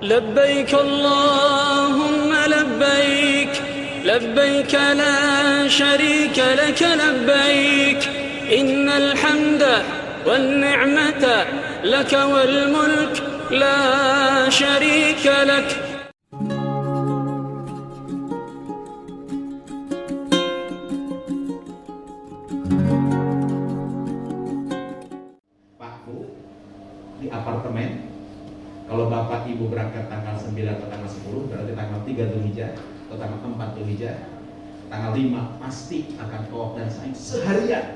لبيك اللهم لبيك لبيك لا شريك لك لبيك إن الحمد والنعمة لك والملك لا شريك لك. Pak Bu, di apartemen, kalau Bapak Ibu berangkat tanggal 9 atau tanggal 10, berarti tanggal 3 Dzulhijjah atau tanggal 4 Dzulhijjah, tanggal 5 pasti akan tawaf dan sa'i seharian.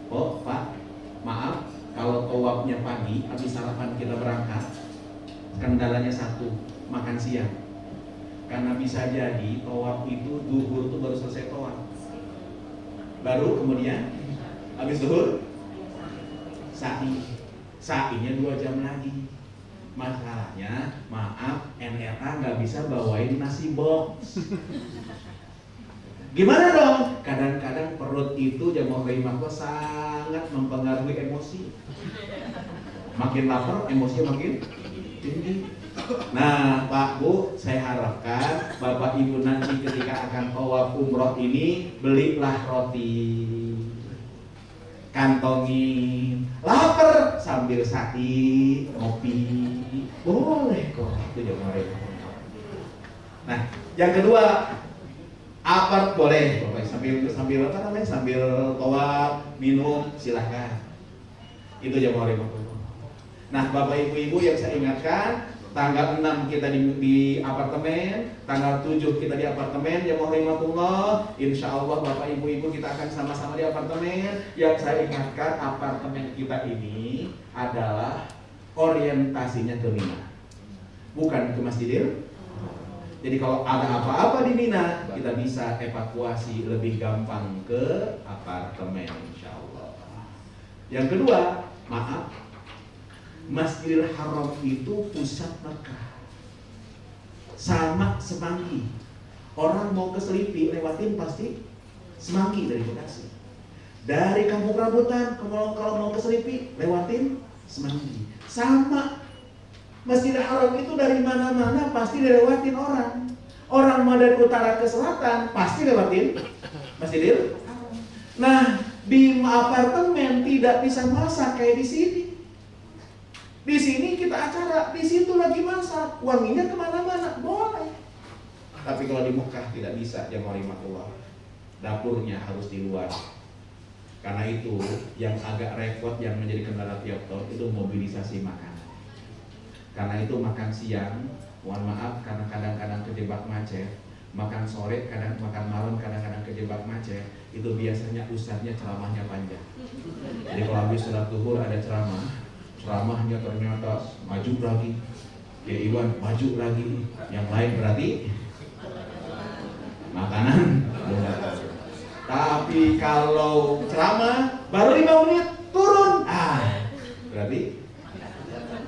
Oh Pak, maaf, kalau tawafnya pagi, habis sarapan kita berangkat, kendalanya satu, makan siang. Karena bisa jadi tawaf itu duhur itu baru selesai tawaf, baru kemudian habis duhur sa'inya 2 jam lagi. Masalahnya, maaf, NRA nggak bisa bawain nasi box. Gimana dong? Kadang-kadang perut itu jamaah rahimahullah sangat mempengaruhi emosi. Makin lapar, emosinya makin tinggi. Nah, Pak Bu, saya harapkan Bapak Ibu nanti ketika akan tawaf umroh ini belilah roti, kantongin, lapar sambil sa'i, ngopi, boleh kok. Itu jamaah rahimahullah. Nah, yang kedua, apart boleh, Bapak sambil apa namanya? Sambil tawaf, minum, silahkan. Itu jamaah rahimahullah. Nah, Bapak Ibu-ibu yang saya ingatkan, tanggal 6 kita di apartemen, tanggal 7 kita di apartemen, jamaah rahimahullah. Insya Allah Bapak Ibu-ibu kita akan sama-sama di apartemen. Yang saya ingatkan, apartemen kita ini adalah orientasinya ke Mina, bukan ke Masjidil. Jadi kalau ada apa-apa di Mina, kita bisa evakuasi lebih gampang ke apartemen, insya Allah. Yang kedua, maaf, Masjidil Haram itu pusat Mekah, sama Semanggi. Orang mau ke Selipi lewatin pasti Semanggi dari Bekasi. Dari Kampung Rambutan kalau mau ke Selipi lewatin Semanggi. Sama Masjidil Haram itu dari mana-mana pasti dilewatin orang. Orang mau dari utara ke selatan pasti lewatin Masjidil Haram. Nah, di apartemen tidak bisa masak kayak di sini. Di sini kita acara, di situ lagi masak, wanginya kemana-mana, boleh. Tapi kalau di Mekah tidak bisa, jamaah rahimahullah. Dapurnya harus di luar. Karena itu yang agak repot yang menjadi kendala tiap tahun itu mobilisasi makanan. Karena itu makan siang, mohon maaf karena kadang-kadang kejebak macet. Makan sore, makan malam kadang-kadang kejebak macet. Itu biasanya ustadznya ceramahnya panjang. Jadi kalau habis sholat zuhur ada ceramahnya ternyata maju lagi, ya Iwan maju lagi, yang lain berarti makanan. Tapi kalau ceramah baru 5 menit turun, berarti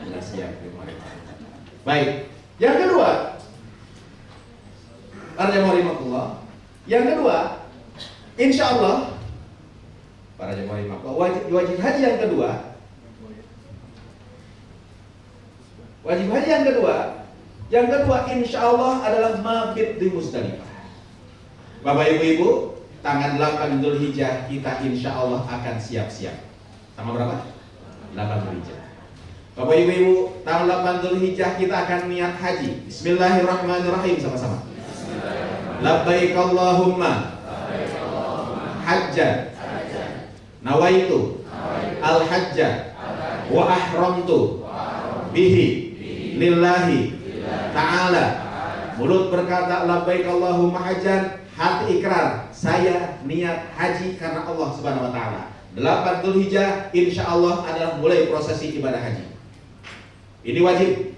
sudah siap. Baik, yang kedua, para jamaah rahimakumullah. Yang kedua, insya Allah para jamaah rahimakumullah, wajib haji yang kedua. Wajib haji yang kedua insya Allah adalah mabit di Musdalifah. Bapak Ibu-ibu, tanggal 8 Dzulhijjah kita insya Allah akan siap-siap. Tanggal berapa? 8 Dzulhijjah. Bapak Ibu-ibu, tanggal 8 Dzulhijjah kita akan niat haji. Bismillahirrahmanirrahim sama-sama. Labbaik Allahumma hajjan nawaitu al-hajja wa ahramtu bihi lillahi ta'ala. Mulut berkata labbaik Allahumma hajjan, hati ikrar saya niat haji karena Allah Subhanahu wa taala. 8 Dzulhijjah insyaallah adalah mulai prosesi ibadah haji. Ini wajib.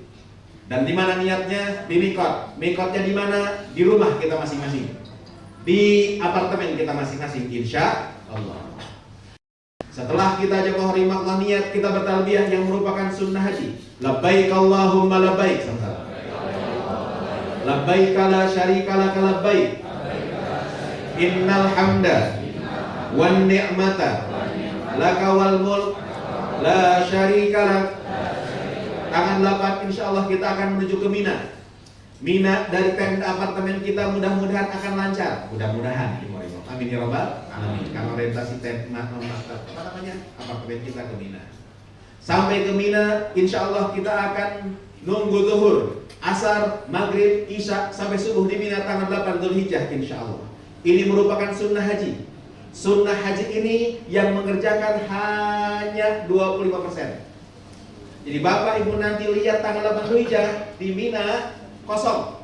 Dan di mana niatnya? Di mikot. Mikotnya di mana? Di rumah kita masing-masing. Di apartemen kita masing-masing insyaallah. Setelah kita jamaah rahimahullah niat kita bertalbiyah yang merupakan sunnah haji. Labbaik Allahumma labbaik. Sama-sama. Labbaik la syarika laka labbaik. Innal hamda wan ni'mata laka wal mulk la syarika lak Tanggal 8 insya Allah kita akan menuju ke Mina. Mina dari tenda apartemen kita mudah-mudahan akan lancar. Mudah-mudahan. Amin ya Rabbal alamin. Karena orientasi tenda apartemen kita ke Mina. Sampai ke Mina, insya Allah kita akan nunggu zuhur, asar, maghrib, isya sampai subuh di Mina tanggal 8 Dzulhijjah insya Allah. Ini merupakan sunnah haji. Sunnah haji ini yang mengerjakan hanya 25%. Jadi Bapak Ibu nanti lihat tanggal 8 Dzulhijjah di Mina kosong.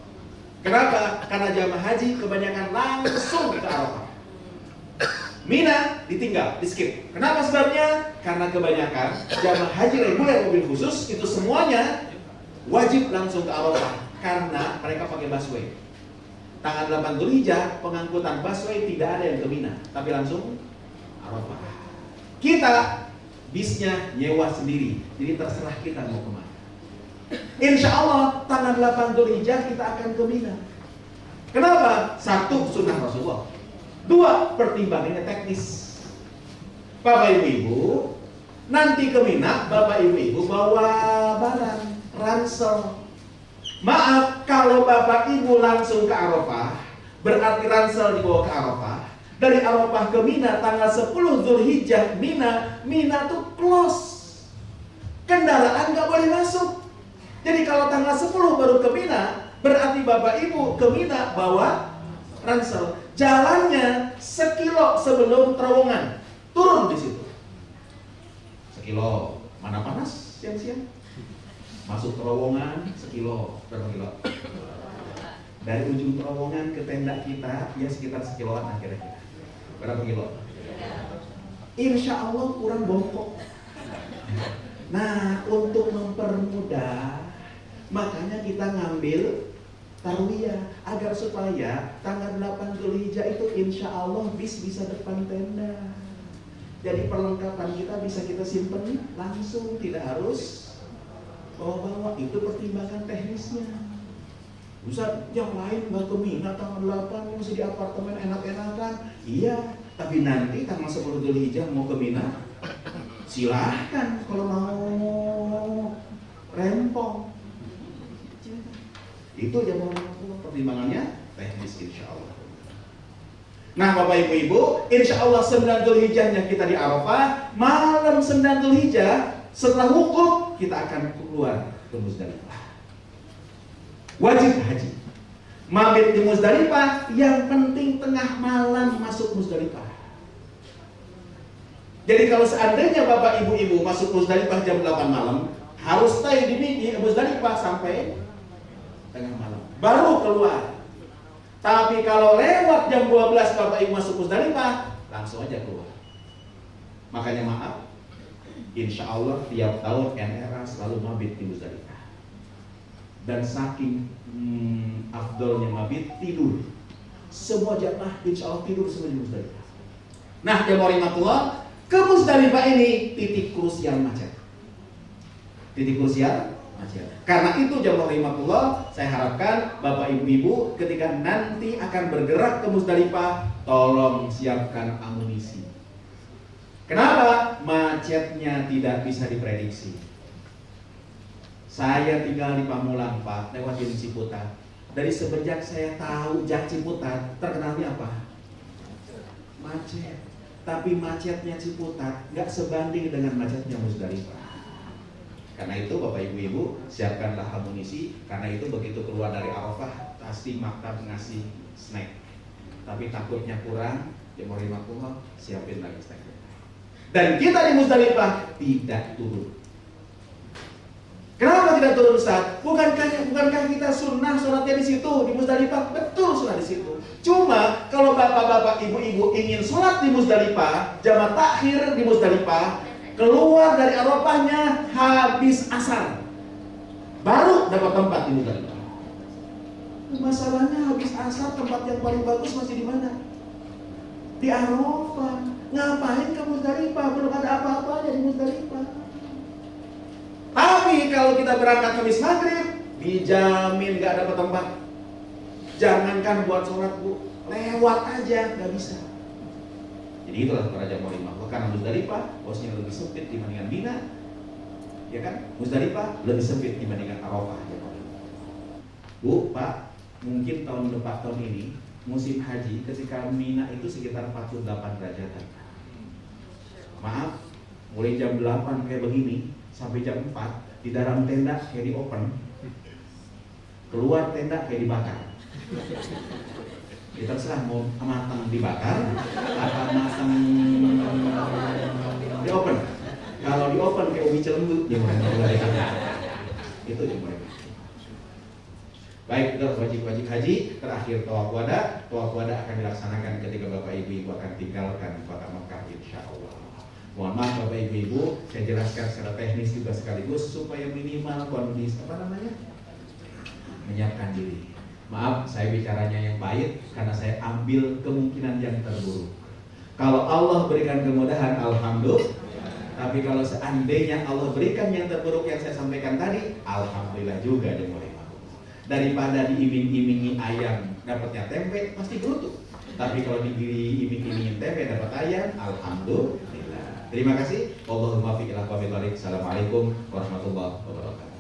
Kenapa? Karena jamaah haji kebanyakan langsung ke Arafah. Mina ditinggal, di skip. Kenapa sebabnya? Karena kebanyakan jamaah haji reguler mobil khusus itu semuanya wajib langsung ke Arafah karena mereka pakai busway. Tanggal 8 Dzulhijjah pengangkutan busway tidak ada yang ke Mina, tapi langsung Arafah. Kita bisnya nyewa sendiri, jadi terserah kita mau kemana. Insya Allah tanggal 8 Dzulhijjah kita akan ke Mina. Kenapa? Satu, sunnah Rasulullah. Dua, pertimbangannya teknis. Bapak Ibu, nanti ke Mina, Bapak Ibu bawa barang, ransel. Maaf, kalau Bapak Ibu langsung ke Arafah, berarti ransel dibawa ke Arafah. Dari Arafah ke Mina, tanggal 10 Dzulhijjah, Mina tuh close. Kendaraan nggak boleh masuk. Jadi kalau tanggal 10 baru ke Mina, berarti Bapak Ibu ke Mina bawa ransel. Jalannya 1 kilo sebelum terowongan. Turun di situ. 1 kilo. Mana panas siang-siang? Masuk terowongan 1 kilo. Berapa kilo? Dari ujung terowongan ke tenda kita ya sekitar 1 kiloan lah kira-kira. Berapa kilo? Insya Allah kurang bongkok. Nah, untuk mempermudah, makanya kita ngambil tarwiyah agar supaya tanggal 8 Dzulhijjah itu insya Allah bisa depan tenda. Jadi perlengkapan kita bisa kita simpen langsung, tidak harus bawa-bawa. Itu pertimbangan teknisnya. Ustaz, yang lain nggak ke Mina tanggal 8 masih di apartemen enak-enakan. Iya, tapi nanti tanggal 10 Dzulhijjah mau ke Mina, silahkan kalau mau rempong. Itu jamaah pertimbangannya teknis insya Allah. Nah Bapak Ibu, insya Allah 9 Dzulhijjahnya kita di Arafah. Malam 9 Dzulhijjah setelah wukuf kita akan keluar ke Muzdalifah. Wajib haji. Mabit di Muzdalifah, yang penting tengah malam masuk Muzdalifah. Jadi kalau seandainya Bapak Ibu masuk Muzdalifah jam 8 malam, harus stay di Muzdalifah sampai tengah malam, baru keluar. Tapi kalau lewat jam 12 Bapak Ibu masuk Muzdalifah, langsung aja keluar. Makanya maaf, insya Allah tiap tahun NRA selalu mabit di Muzdalifah. Dan saking afdolnya mabit, tidur. Semua jamaah insya Allah tidur semua di Muzdalifah. Nah, jamaah rahimakumullah, ke Muzdalifah ini titik krusial macet. Titik krusial macet. Karena itu jamaah rahimakumullah, saya harapkan Bapak Ibu ketika nanti akan bergerak ke Muzdalifah, tolong siapkan amunisi. Kenapa? Macetnya tidak bisa diprediksi. Saya tinggal di Pamulang, Pak, lewatin Ciputat. Dari semenjak saya tahu Ciputat, terkenalnya apa? Macet. Tapi macetnya Ciputat nggak sebanding dengan macetnya Muzdalifah. Karena itu Bapak Ibu siapkanlah amunisi. Karena itu begitu keluar dari Arafah pasti maktab ngasih snack. Tapi takutnya kurang, jemaah rahimakumullah, siapin lagi snack. Dan kita di Muzdalifah tidak turun. Kenapa tidak turun Ustaz? Bukankah kita sunnah sholatnya di situ di Muzdalifah? Betul sholat di situ. Cuma kalau bapak-bapak, ibu-ibu ingin sholat di Muzdalifah, jamaah takhir di Muzdalifah, keluar dari Arafahnya habis asar, baru dapat tempat di Muzdalifah. Masalahnya habis asar tempat yang paling bagus masih di mana? Di Arafah. Ngapain ke Muzdalifah? Belum ada apa-apanya di Muzdalifah. Tapi kalau kita berangkat habis maghrib, dijamin gak dapat tempat. Jangankan buat sholat Bu, lewat aja gak bisa. Jadi itulah para jamaah rahimakumullah, karena Muzdalifah posnya lebih sempit dibandingkan Mina. ya kan? Musdalifah lebih sempit dibandingkan Arafah. Ya, Bu, Pak, mungkin tahun ini musim haji ketika Mina itu sekitar 48 derajat. Maaf, mulai jam 8 kayak begini sampai jam 4 di dalam tenda kayak di open, keluar tenda kayak dibakar. Kita terserah mau matang dibakar atau matang di open. Kalau di open kayak ubi celembut dia mulai itu yang mereka. Baik, itu wajib haji. Terakhir tawaf wada. Tawaf wada akan dilaksanakan ketika Bapak Ibu akan tinggalkan kota Mekah, insya Allah. Mohon maaf Bapak Ibu, saya jelaskan secara teknis juga sekaligus supaya minimal kondisi menyiapkan diri. Maaf, saya bicaranya yang baik karena saya ambil kemungkinan yang terburuk. Kalau Allah berikan kemudahan, alhamdulillah. Tapi kalau seandainya Allah berikan yang terburuk yang saya sampaikan tadi, alhamdulillah juga dimulai. Daripada diiming-imingi ayam dapatnya tempe, pasti gerutu. Tapi kalau diiming-imingin tempe dapat ayam, alhamdulillah. Terima kasih. Allahumma fiqh ila qawmi dhalik. Assalamualaikum warahmatullahi wabarakatuh.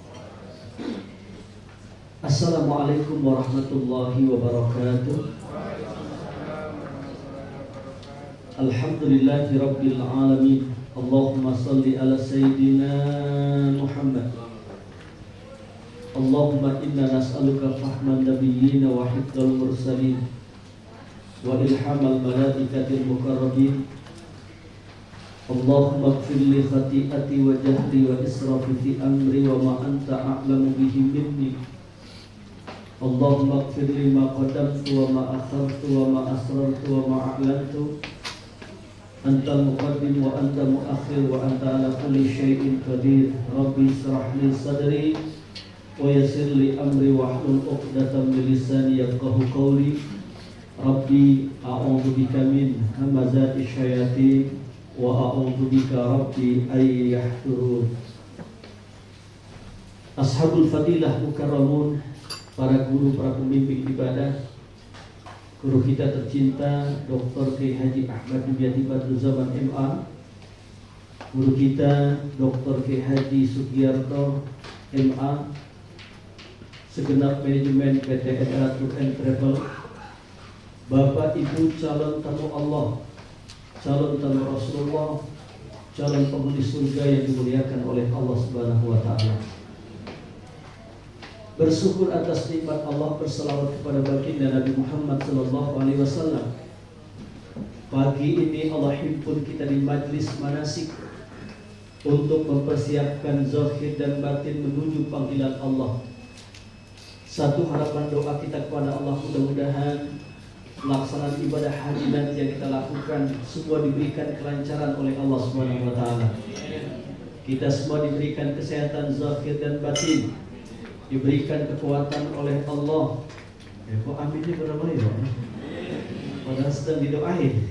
Assalamualaikum warahmatullahi wabarakatuh. Alhamdulillahi rabbil alamin. Allahumma salli ala sayyidina Muhammad. Allahumma inna nas'aluka fahman nabiyyin wa hifdzal mursalin wa ilhamal malaikatil muqarrabin. Allahumma ighfir li khati'ati wa jahli wa israfi fi amri wa ma anta a'lamu bihi minni. Allahumma ighfir li ma qaddamtu wa ma akhartu wa ma asrartu wa ma a'lantu. Anta muqaddim wa anta muakhir wa anta ala kulli syai'in qadir. Rabbi israh li sadri wa yassir li amri wahlul 'uqdatam min lisani yafqahu qawli. Rabbi a'udzu bika min hamazati syayatin wa a'udzu bika rabbi ay yahdurun. Ashabul fadilah mukarramun, para guru, para pembimbing ibadah, guru kita tercinta Dr. Kiai Haji Ahmad Dubiati Badrul Zaman MA, guru kita Dr. Kiai Haji Sugiyarto MA, segenap manajemen PT Etra Tour and Travel, Bapak Ibu calon tamu Allah, calon tamu Rasulullah, calon penghuni surga yang dimuliakan oleh Allah Subhanahu wa taala. Bersyukur atas nikmat Allah, berselawat kepada baginda Nabi Muhammad sallallahu alaihi wasallam. Pagi ini Allah himpun kita di majlis manasik untuk mempersiapkan zahir dan batin menuju panggilan Allah. Satu harapan doa kita kepada Allah, mudah-mudahan pelaksanaan ibadah haji nanti yang kita lakukan semua diberikan kelancaran oleh Allah Subhanahu wa taala. Kita semua diberikan kesehatan zahir dan batin, diberikan kekuatan oleh Allah. Kok aminnya beramai ya? Padahal sedang didoain.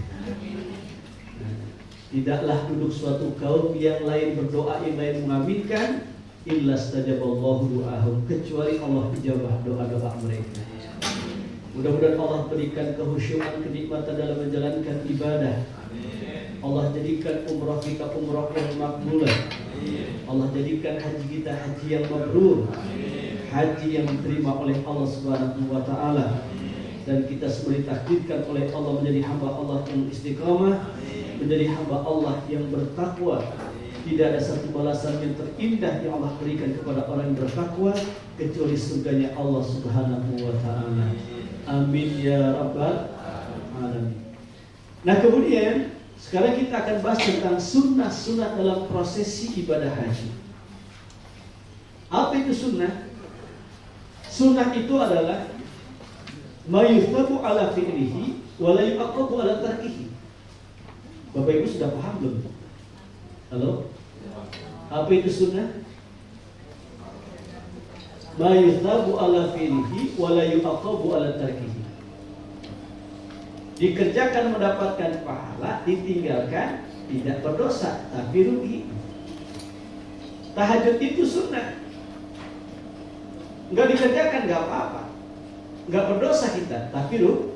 Tidaklah duduk suatu kaum yang lain berdoa, yang lain mengaminkan, illa stajaballahu du'ahum, kecuali Allah ijabah doa-doa mereka. Mudah-mudahan Allah berikan kehusyukan, kenikmatan dalam menjalankan ibadah. Allah jadikan umrah kita umrah yang makbulah. Allah jadikan haji kita haji yang mabrur, haji yang diterima oleh Allah Subhanahu wa taala. Dan kita semua ditakdirkan oleh Allah menjadi hamba Allah yang istiqamah, menjadi hamba Allah yang bertakwa. Tidak ada satu balasan yang terindah yang Allah berikan kepada orang yang bertakwa kecuali surganya Allah Subhanahu wa taala. Amin ya rabbal alamin. Nah, kemudian sekarang kita akan bahas tentang sunnah-sunnah dalam prosesi ibadah haji. Apa itu sunnah? Sunnah itu adalah ma yuthabu ala fi'lihi wa la yu'aqabu ala tarkihi. Bapak Ibu sudah paham belum? Halo? Apa itu sunnah? Ma yuthabu ala fi'lihi wa la yu'aqabu ala tarkihi. Dikerjakan mendapatkan pahala, ditinggalkan tidak berdosa tapi rugi. Tahajud itu sunnah, enggak dikerjakan enggak apa-apa, enggak berdosa kita tapi rugi.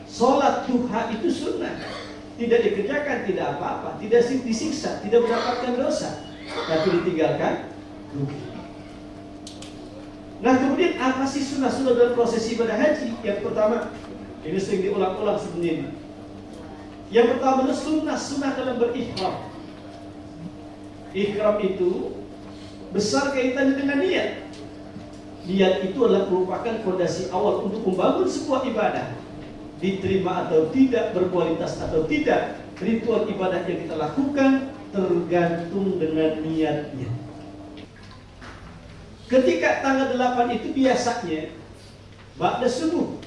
Sholat duha itu sunnah, tidak dikerjakan tidak apa-apa, tidak disiksa, tidak mendapatkan dosa. tapi ditinggalkan rugi. Nah, kemudian apa sih sunnah-sunnah dalam proses ibadah haji? Yang pertama, ini sering diulang-ulang sebenarnya. Yang pertama adalah sunnah-sunnah dalam berihram. Ihram itu besar kaitannya dengan niat. Niat itu adalah merupakan fondasi awal untuk membangun sebuah ibadah. Diterima atau tidak, berkualitas atau tidak, ritual ibadah yang kita lakukan tergantung dengan niatnya. Ketika tanggal 8 itu biasanya ba'da subuh.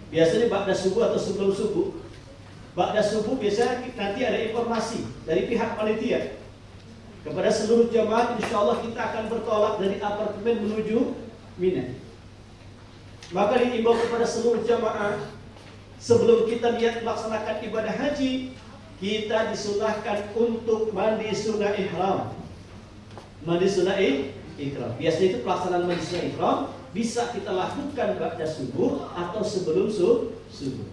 Biasanya ba'da subuh atau sebelum subuh. Ba'da subuh biasanya nanti ada informasi dari pihak panitia kepada seluruh jamaah, insya Allah kita akan bertolak dari apartemen menuju Mina. Maka diimbau kepada seluruh jamaah, sebelum kita niat melaksanakan ibadah haji, kita disunahkan untuk mandi sunnah ihram. Mandi sunnah ihram. Biasanya itu pelaksanaan mandi sunnah ihram bisa kita lakukan ba'da subuh atau sebelum subuh.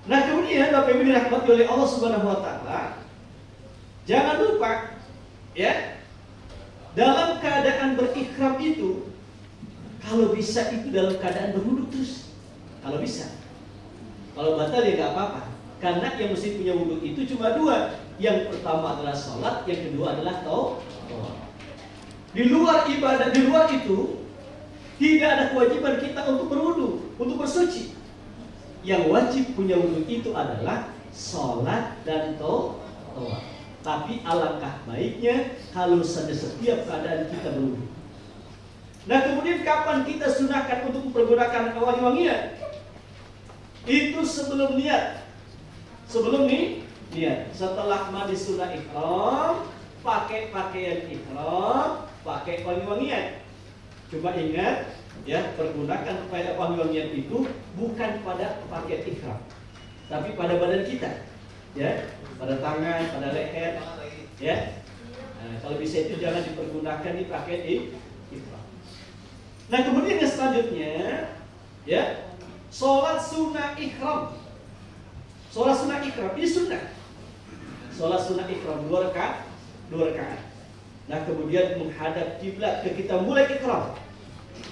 Nah, kemudian Bapak Ibu dirahmati oleh Allah Subhanahu wa taala, jangan lupa ya, dalam keadaan berihram itu kalau bisa itu dalam keadaan berwudu terus. Kalau bisa. Kalau batal ya nggak apa-apa. Karena yang mesti punya wudu itu cuma dua. Yang pertama adalah sholat, yang kedua adalah tawaf. Di luar ibadah, di luar itu tidak ada kewajiban kita untuk berwudu, untuk bersuci. Yang wajib punya wudu itu adalah sholat dan tawaf. Tapi alangkah baiknya kalau saja setiap keadaan kita berwudu. Nah, kemudian kapan kita sunahkan untuk mempergunakan wangi-wangian? Itu sebelum niat. Sebelum niat. Setelah mandi sunnah ihram, pakai pakaian ihram, pakai wangi-wangian. Coba ingat ya, pergunakan pada wangi-wangian itu bukan pada pakaian ihram, tapi pada badan kita. Ya, pada tangan, pada leher, ya. Nah, kalau bisa itu jangan dipergunakan di pakaian ihram. Nah, kemudian yang selanjutnya, ya, sholat sunnah ihram. Sholat sunnah ihram ini sunnah. Sholat sunnah ihram 2 rakaat. Nah, kemudian menghadap kiblat ketika mulai ihram.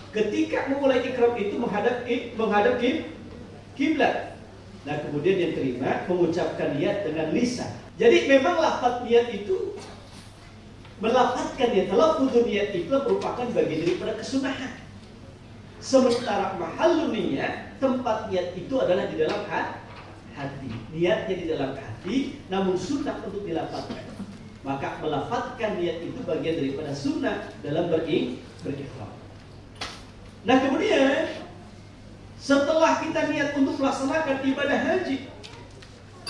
Ketika memulai ihram itu menghadap kiblat. Nah, kemudian yang kelima, mengucapkan niat dengan lisan. Jadi memang lafaz niat itu, melafazkan niat, lafazul niat itu merupakan bagian daripada kesunahan. Sementara mahallun niat, tempat niat itu adalah di dalam hati. Niatnya di dalam hati, namun sunnah untuk dilafazkan. Maka melafazkan niat itu bagian daripada sunnah dalam berihram. Nah, kemudian setelah kita niat untuk melaksanakan ibadah haji,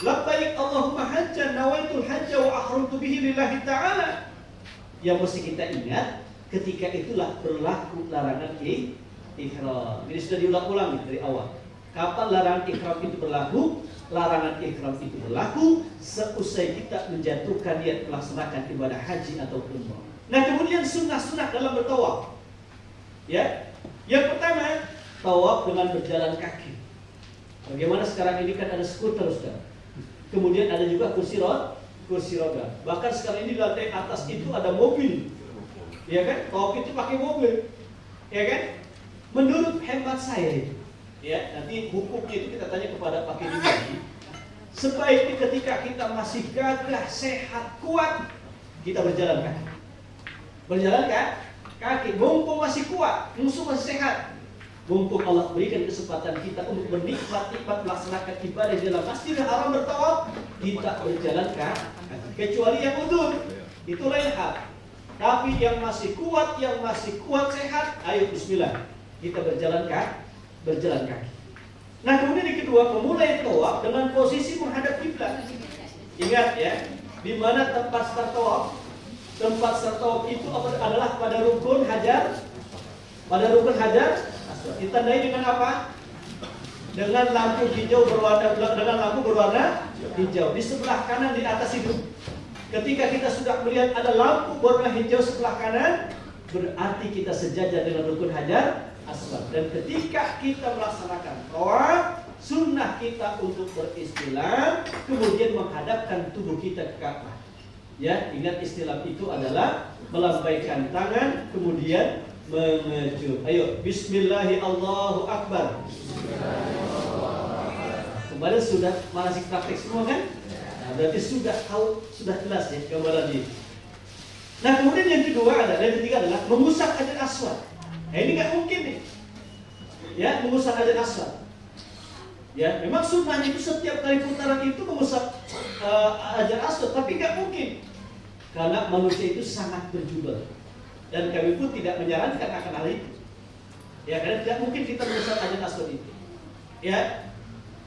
labbaik Allahumma hajjan nawaitul hajja wa ahramtu bihi lillahi ta'ala. Yang mesti kita ingat, ketika itulah berlaku larangan ihram. Ini sudah diulang-ulang dari awal. Kapan larangan ihram itu berlaku? Larangan ihram itu berlaku seusai kita menjatuhkan niat melaksanakan ibadah haji atau umrah. Nah, kemudian sunnah-sunnah dalam bertawaf. Ya. Yang pertama, tawaf dengan berjalan kaki. Bagaimana sekarang ini kan ada skuter, Ustaz. Kemudian ada juga kursi roda. Bahkan sekarang ini di lantai atas itu ada mobil. Ya kan? Tawaf itu pakai mobil. Ya kan? Menurut hemat saya itu, ya, nanti hukumnya itu kita tanya kepada Pak Kedi. Sebaiknya ketika kita masih gagah, sehat, kuat, kita berjalan kaki. Berjalan kaki, mumpung masih kuat, musuh masih sehat. Mumpung Allah berikan kesempatan kita untuk bernikmat melaksanakan ibadah di dalam Masjidil Haram bertawaf, kita berjalan kaki. Kecuali yang udur, itu lain hal. Tapi yang masih kuat sehat, ayo bismillah, kita berjalan kaki. Nah, kemudian yang kedua, memulai tawaf dengan posisi menghadap kiblat. Ingat ya, di mana tempat start tawaf? Tempat start tawaf itu adalah pada rukun hajar. Ditandai dengan apa? Dengan lampu berwarna hijau di sebelah kanan di atas itu. Ketika kita sudah melihat ada lampu berwarna hijau sebelah kanan, berarti kita sejajar dengan rukun hajar aswad. Dan ketika kita melaksanakan tawaf, sunnah kita untuk beristilam, kemudian menghadapkan tubuh kita ke Ka'bah. Ya, ingat istilah itu adalah melambaikan tangan kemudian mengejut. Ayo, bismillahi Allahu Akbar. Kemarin sudah manasik praktek semua kan? Nah, berarti sudah tahu, sudah jelas ya gambaran ini. Nah, kemudian yang ketiga adalah mengusap hajar aswad. Nah, ini nggak mungkin nih. Ya, mengusap hajar aswad. Ya, memang sunnahnya itu setiap kali putaran itu mengusap hajar aswad, tapi nggak mungkin. Karena manusia itu sangat berjubel. Dan kami pun tidak menyarankan akan hal itu. Ya, karena tidak mungkin kita mengusap hajar aswad itu. Ya,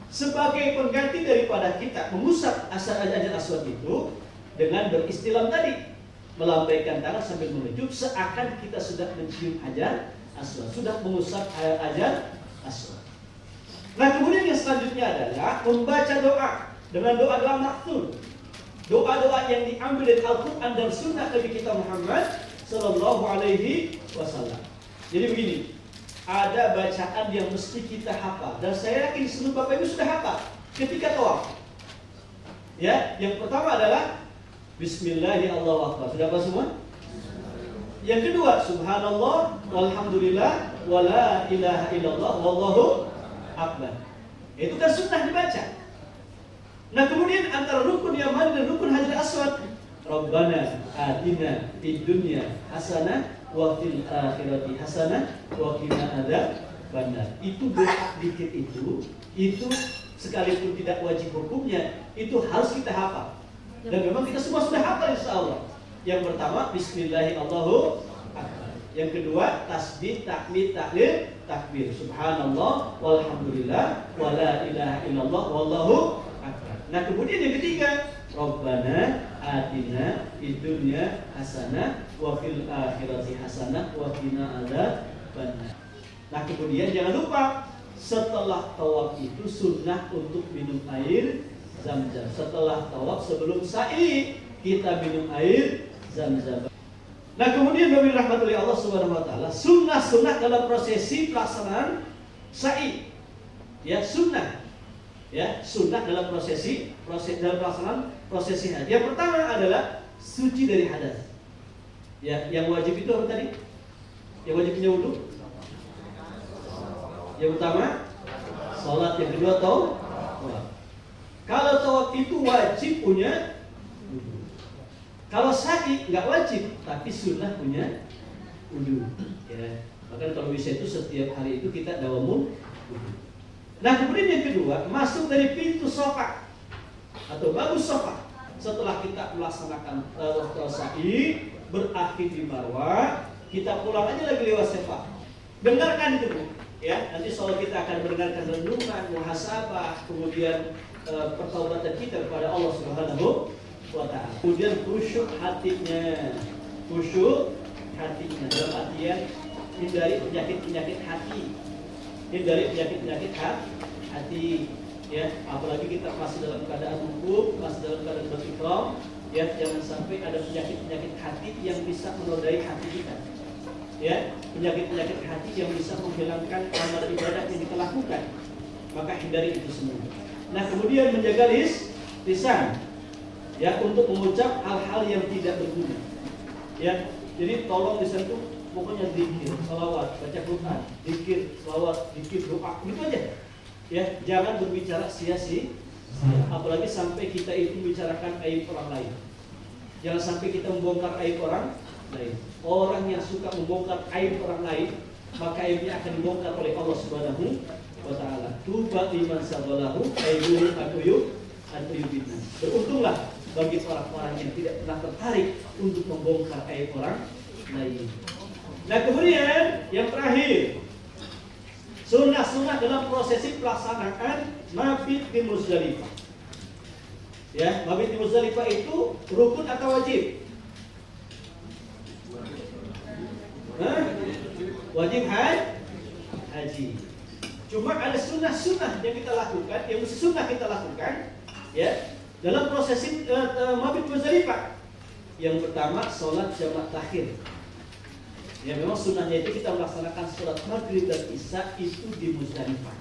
sebagai pengganti daripada kita mengusap hajar aswad itu dengan beristilam tadi, melambaikan tangan sambil mengejut seakan kita sudah mencium hajar aswad, sudah mengusap hajar aswad. Nah, kemudian yang selanjutnya adalah membaca doa dengan doa-doa maktul. Doa-doa yang diambil dari Al-Quran dan Sunnah Nabi kita Muhammad Sallallahu Alaihi Wasallam. Jadi begini, ada bacaan yang mesti kita hafal dan saya yakin seluruh Bapak Ibu sudah hafal ketika tawaf. Ya, yang pertama adalah Bismillahirrahmanirrahim. Sudah apa semua? Yang kedua, Subhanallah, walhamdulillah, wala ilaha illallah, wallahu akbar. Itu kan sunnah dibaca. Nah, kemudian antara rukun yamani dan rukun hajar aswad, Rabbana atina fid dunya hasanah wa fil akhirati hasanah wa qina adzabannar. Itu doa zikir itu sekalipun tidak wajib hukumnya, itu harus kita hafal. Dan memang kita semua sudah hafal insyaallah. Yang pertama Bismillahirrahmanirrahim. Yang kedua tasbih, tahmid, tahlil, takbir. Subhanallah, walhamdulillah, wala ilaha illallah, wallahu akbar. Nah, kemudian yang ketiga, Rabbana atina fid dunya hasanah wa fil akhirati hasanah wa qina adzabannar. Nah, kemudian jangan lupa setelah tawaf itu sunnah untuk minum air Zam-Zam. Setelah tawaf sebelum sa'i kita minum air Zam-Zam. Nah, kemudian bagi rahmatullahi Allah Subhanahu wa taala, sunnah-sunnah dalam prosesi pelaksanaan sa'i. Ya, sunnah. Ya, sunnah dalam proses dalam pelaksanaan prosesi haji. Yang pertama adalah suci dari hadas. Ya, yang wajib itu apa tadi? Yang wajib punya wudu. Yang utama salat, yang kedua tawaf. Kalau tawaf itu wajib punya wudu. Kalau sa'i nggak wajib, tapi sunnah punya wudu. Ya, bahkan kalau bisa itu setiap hari itu kita dawamul wudu. Nah, kemudian yang kedua, masuk dari pintu sofa atau bagus sofa. Setelah kita melaksanakan sa'i, berakhir di Marwah, kita pulang aja lagi lewat sofa. Dengarkan itu, Bu. Ya, nanti soal kita akan mendengarkan renungan, muhasabah, kemudian pertaubatan kita kepada Allah Subhanahu wa taala. Kemudian khusyuk hatinya. Khusyuk hatinya dalam artian hindari penyakit-penyakit hati. Hindari penyakit-penyakit hati, ya, apalagi kita masih dalam keadaan hukum, masih dalam keadaan berikram, ya, jangan sampai ada penyakit-penyakit hati yang bisa menodai hati kita, ya, penyakit-penyakit hati yang bisa menghilangkan amal ibadah yang kita lakukan, maka hindari itu semua. Nah, kemudian menjaga lisan, ya, untuk mengucap hal-hal yang tidak berguna, ya, jadi tolong lisan itu pokoknya zikir, salawat, baca Quran, zikir, salawat, zikir, doa, gitu aja. Ya, jangan berbicara sia-sia, apalagi sampai kita itu membicarakan aib orang lain. Jangan sampai kita membongkar aib orang lain. Orang yang suka membongkar aib orang lain, maka aibnya akan dibongkar oleh Allah Subhanahu wa taala. Tuba liman sabalahu ayyuhu atuyubina. Beruntunglah bagi orang-orang yang tidak pernah tertarik untuk membongkar aib orang lain. Nah, kemudian yang terakhir, sunnah-sunnah dalam prosesi pelaksanaan mabit di Muzdalifah. Ya, mabit di Muzdalifah itu rukun atau wajib? Wajib haji. Cuma ada sunnah-sunnah yang kita lakukan, yang sunnah kita lakukan, ya, dalam prosesi mabit Muzdalifah. Yang pertama, sholat jamak takhir. Ya, memang sunnahnya itu kita melaksanakan sholat maghrib dan isya itu di Muzdalifah.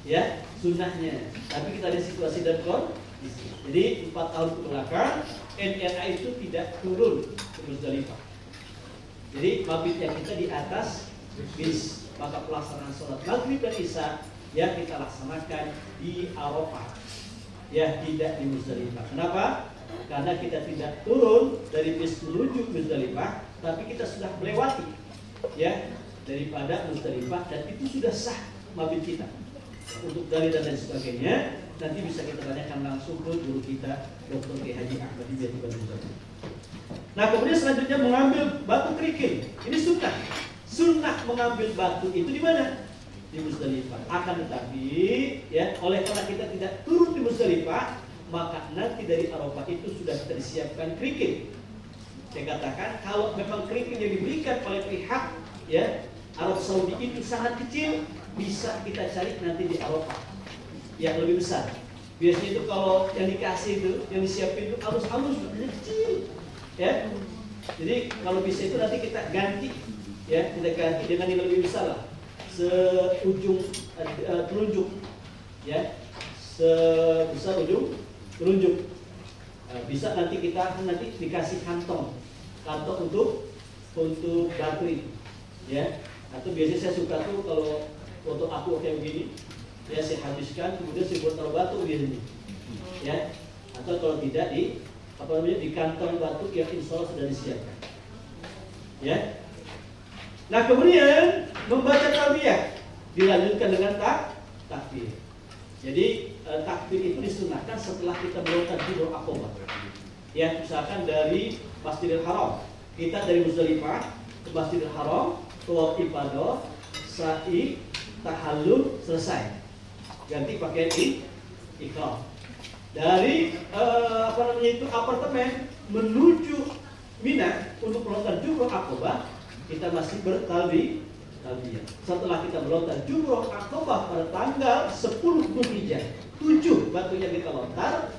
Ya, sunnahnya. Tapi kita ada situasi dan kondisi. Jadi 4 tahun ke belakang, NRA itu tidak turun ke Musdalifah. Jadi mabitnya kita di atas bis, maka pelaksanaan sholat maghrib dan isya ya kita laksanakan di Arafah, ya tidak di Musdalifah. Kenapa? Karena kita tidak turun dari bis menuju Musdalifah, tapi kita sudah melewati ya daripada Musdalifah dan itu sudah sah mabit kita. Untuk dalil dan lain sebagainya nanti bisa kita tanyakan langsung ke guru kita Dr. K. Haji Ahmad di Bandung. Nah kemudian selanjutnya mengambil batu kerikil. Ini sunnah. Sunnah mengambil batu itu di mana? Di Musdalifah. Akan tetapi ya oleh karena kita tidak turun di Musdalifah, maka nanti dari Arafah itu sudah tersiapkan kerikil. Saya katakan kalau memang kerikil yang diberikan oleh pihak ya Arab Saudi itu sangat kecil, bisa kita cari nanti di Arafah yang lebih besar. Biasanya itu kalau yang dikasih itu, yang disiapin itu halus-halus, kecil. Ya, jadi kalau bisa itu nanti kita ganti, ya kita ganti dengan yang lebih besar lah, seujung telunjuk, ya sebesar ujung telunjuk. Bisa nanti kita dikasih kantong untuk batu ini, ya. Atau biasanya saya suka tuh kalau untuk aku kayak begini, ya saya habiskan, kemudian saya buat taruh batu di sini, ya. Atau kalau tidak di kantong batu yang insya Allah sudah disiapkan. Ya. Nah kemudian membaca talbiyah dilanjutkan dengan takbir. Jadi takbir itu disunahkan setelah kita melontar Jamratul Aqabah. Ya, misalkan dari Masjidil Haram, kita dari Musdalifah ke Masjidil Haram, tawaf ifadah, sa'i, tahallul selesai. Ganti pakaian ihram. Dari apartemen menuju Mina untuk melontar Jamratul Aqabah, kita masih bertalbiyah. Setelah kita melontar Jamratul Aqabah pada tanggal 10 Dzulhijjah, 7 batu yang kita lontar,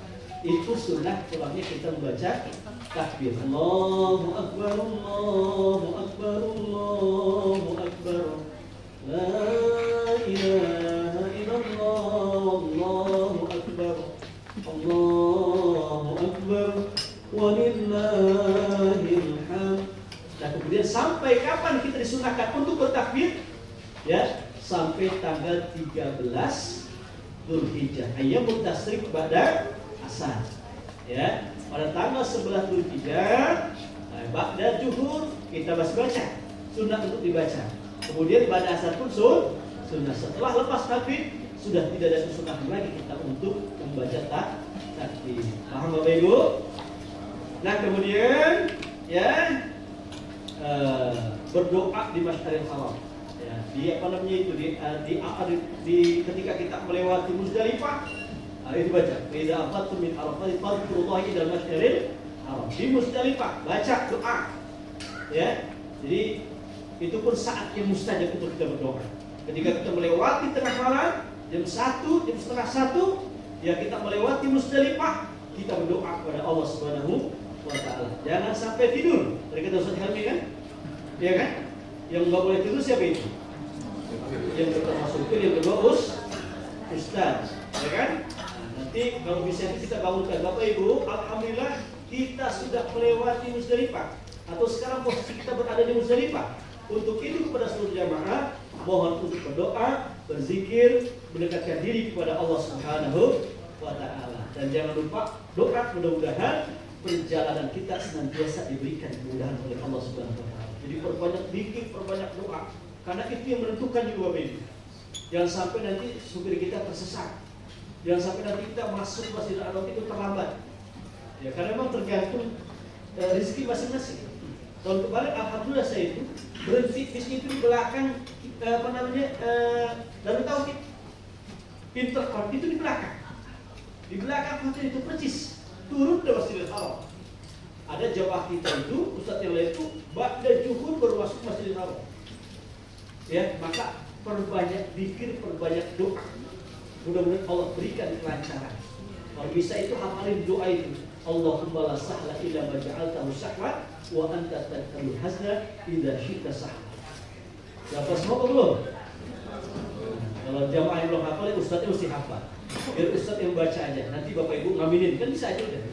itu sunnah pulangnya kita membaca takbir. Allahu Akbar, Allahu Akbar, Allahu Akbar. La ilaha illallah, Allahu Akbar. Allahu Akbar walillahil hamd. Nah kemudian sampai kapan kita disunahkan untuk bertakbir? Ya, sampai tanggal 13 Dzulhijjah. Ayyamut tasyrik ba'da asar. Ya, pada tanggal 11 Dzulhijjah ba'da zuhur kita masih baca. Sunnah untuk dibaca. Kemudian pada asar pun sunnah. Setelah lepas maghrib sudah tidak ada kesunahan lagi kita untuk membaca takbir. Paham Bapak Ibu? Nah kemudian ya berdoa di Masjidil Haram. Ya, ketika kita melewati Musdalifah, itu baca. Idza afattum min Arafat fadhkurullaha ila Masjidil Haram. Di Musdalifah baca doa. Ya. Jadi itu pun saat yang mustajab untuk kita berdoa. Ketika kita melewati tengah malam, jam 1, jam setengah 1, ya kita melewati Musdalifah, kita berdoa kepada Allah Subhanahu wa ta'ala. Jangan sampai tidur. Tadi kata Ustaz Helmi kan? Iya kan? Yang enggak boleh tidur siapa itu? Yang termasuk itu yang kedua Ustaz, ya kan? Nanti kalau bisa kita bangunkan Bapak Ibu, alhamdulillah kita sudah melewati Musdalifah atau sekarang posisi kita berada di Musdalifah. Untuk itu kepada seluruh jamaah mohon untuk berdoa, berzikir, mendekatkan diri kepada Allah Subhanahu wa ta'ala. Dan jangan lupa doa, mudah-mudahan perjalanan kita senantiasa diberikan kemudahan oleh Allah Subhanahu wa ta'ala. Jadi perbanyak zikir, perbanyak doa, karena itu yang menentukan juga Bapak. Jangan sampai nanti supir kita tersesat. Jangan sampai nanti kita masuk Masjidil Haram itu terlambat. Ya, karena memang tergantung rezeki masing-masing. Tahun kemarin alhamdulillah saya itu berhenti bis itu di belakang Darut Tauhid. Intercom itu di belakang. Di belakang hotel itu persis turun dari Masjidil Haram. Ada jamaah kita itu, ustadz yang lain itu ba'da zuhur baru masuk Masjidil Haram. Ya, maka perbanyak zikir, perbanyak doa. Mudah-mudahan Allah berikan kelancaran. Kalau bisa itu hafalin doa itu. Allahumma la sahla illa ma ja'altahu sahla wa anta tadkhulul hazna idza syi'ta sahla. Dapat semua belum? Kalau jamaah yang belum hafal, ustadznya mesti hafal. Biar ustadz yang baca aja. Nanti Bapak Ibu ngaminin, kan bisa aja udah.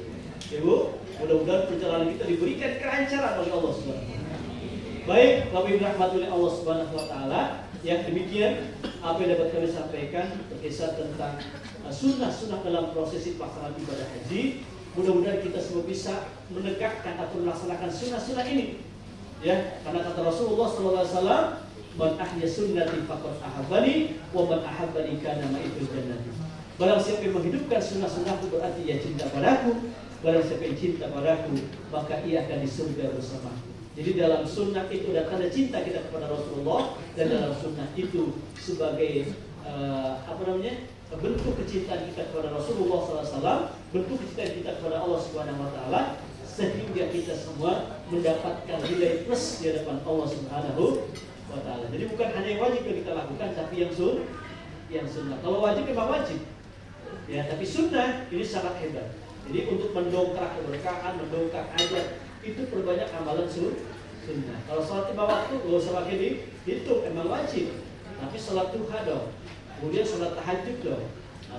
Ibu, mudah-mudahan perjalanan kita diberikan kelancaran oleh Allah Subhanahu wa taala. Baik, Bapak Ibu rahmati oleh Allah Subhanahu wa taala, yang demikian apa yang dapat kami sampaikan berkisah tentang sunnah-sunnah dalam prosesi pelaksanaan ibadah haji. Mudah-mudahan kita semua bisa menegakkan atau melaksanakan sunnah-sunnah ini. Ya, karena kata Rasulullah SAW, "Man ahya sunnati faqad ahabbani, wa man ahabbani kana ma'i fil jannati." Barang siapa yang menghidupkan sunnah-sunnahku berarti ia cinta padaku. Barang siapa yang cinta padaku, maka ia akan di surga bersamaku. Jadi dalam sunnah itu ada tanda cinta kita kepada Rasulullah, dan dalam sunnah itu sebagai bentuk kecintaan kita kepada Rasulullah SAW, bentuk kecintaan kita kepada Allah Subhanahu Wa Taala, sehingga kita semua mendapatkan nilai plus di hadapan Allah Subhanahu Wa Taala. Jadi bukan hanya yang wajib yang kita lakukan, tapi yang sunnah. Kalau wajib memang wajib, ya, tapi sunnah ini sangat hebat. Jadi untuk mendongkrak keberkahan, mendongkrak hajat, itu perbanyak amalan sunnah. Kalau sholat 5 waktu, gak usah pakai dihitung, emang wajib. Tapi sholat duha dong, kemudian sholat tahajud dong,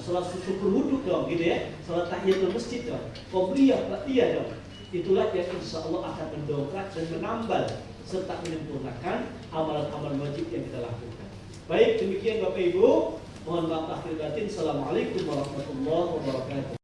sholat syukur wudhu dong, gitu ya. Sholat tahiyatul masjid dong, qobliyah, ba'diyah dong. Itulah yang insya Allah akan mendongkrak dan menambal serta menyempurnakan amalan-amalan wajib yang kita lakukan. Baik, demikian Bapak Ibu. Mohon maaf lahir batin. Assalamualaikum warahmatullahi wabarakatuh.